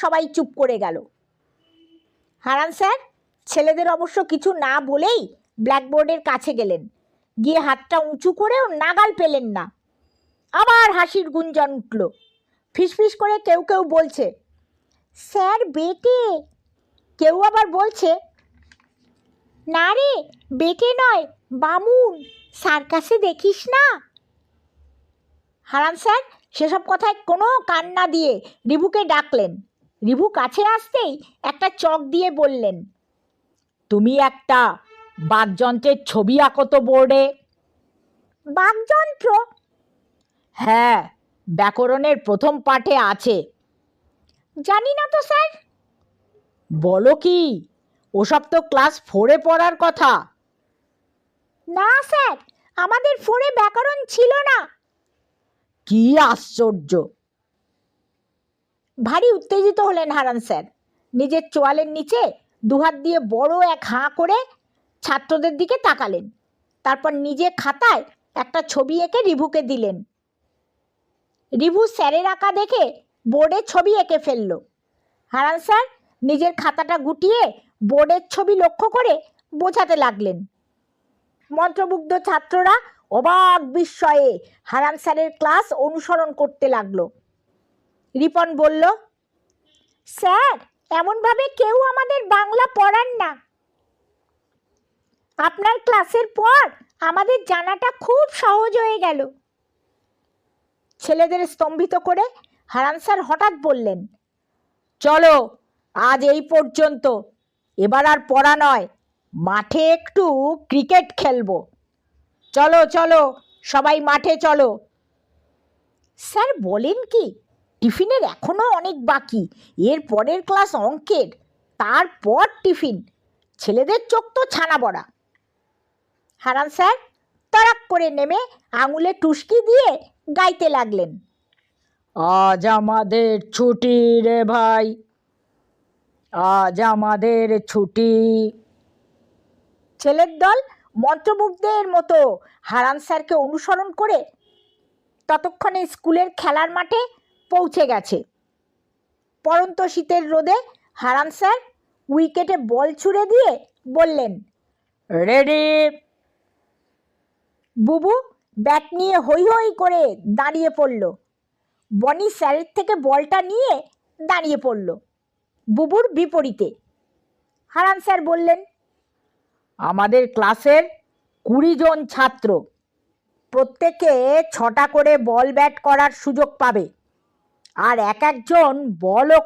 সবাই চুপ করে গেল। হারান স্যার ছেলেদের অবশ্য কিছু না বলেই ব্ল্যাকবোর্ডের কাছে গেলেন। গিয়ে হাতটা উঁচু করেও নাগাল পেলেন না। আবার হাসির গুঞ্জন উঠল। ফিসফিস করে কেউ কেউ বলছে, স্যার বেটে। কেউ আবার বলছে, না রে বেটে নয়, বামুন, সার্কাসে দেখিস না। হারান স্যার সেসব কথায় কোনো কান না দিয়ে রিভুকে ডাকলেন। রিভু কাছে আসতেই একটা চক দিয়ে বললেন, তুমি একটা বাকযন্ত্রের ছবি আঁকো তো বোর্ডে। বাকযন্ত্র? হ্যাঁ, ব্যাকরণের প্রথম পাঠে আছে। জানি না তো স্যার। বলো কি, ওসব তো ক্লাস 4-এ পড়ার কথা। না স্যার, আমাদের 4-এ ব্যাকরণ ছিল না। কি আশ্চর্য! ভারী উত্তেজিত হলেন হারান স্যার। নিজের চোয়ালের নিচে দুহাত দিয়ে বড় এক হাঁ করে ছাত্রদের দিকে তাকালেন। তারপর নিজে খাতায় একটা ছবি এঁকে রিভুকে দিলেন। রিভু স্যারের আঁকা দেখে বোর্ডের ছবি এঁকে ফেলল। হারান স্যার নিজের খাতাটা গুটিয়ে বোর্ডের ছবি লক্ষ্য করে বোঝাতে লাগলেন। মন্ত্রমুগ্ধ ছাত্ররা অবাক বিস্ময়ে হারান স্যারের ক্লাস অনুসরণ করতে লাগলো। রিপন বলল, স্যার এমনভাবে কেউ আমাদের বাংলা পড়ান না। আপনার ক্লাসের পর আমাদের জানাটা খুব সহজ হয়ে গেল। ছেলেদের স্তম্ভিত করে হারান স্যার হঠাৎ বললেন, চলো আজ এই পর্যন্ত, এবার আর পড়া নয়, মাঠে একটু ক্রিকেট খেলবো। চলো চলো সবাই মাঠে চলো। স্যার বলেন কি, টিফিনের এখনও অনেক বাকি। এর পরের ক্লাস অঙ্কের, তারপর টিফিন। ছেলেদের চোখ তো ছানা বড়া। হারান স্যার তড়াক করে নেমে আঙুলে টুসকি দিয়ে গাইতে লাগলেন, আজ আমাদের ছুটি রে ভাই, আজ আমাদের ছুটি। ছেলের দল মন্ত্রমুগ্ধের মতো হারান স্যারকে অনুসরণ করে ততক্ষণে স্কুলের খেলার মাঠে পৌঁছে গেছে। পড়ন্ত শীতের রোদে হারান স্যার উইকেটে বল ছুঁড়ে দিয়ে বললেন, রেডি। বুবু ব্যাট নিয়ে হৈ হৈ করে দাঁড়িয়ে পড়ল। বনি স্যারের থেকে বলটা নিয়ে দাঁড়িয়ে পড়ল বুবুর বিপরীতে। হারান স্যার বললেন, আমাদের ক্লাসের 20 জন ছাত্র, প্রত্যেকে 6টা করে বল ব্যাট করার সুযোগ পাবে, আর এক একজন বলও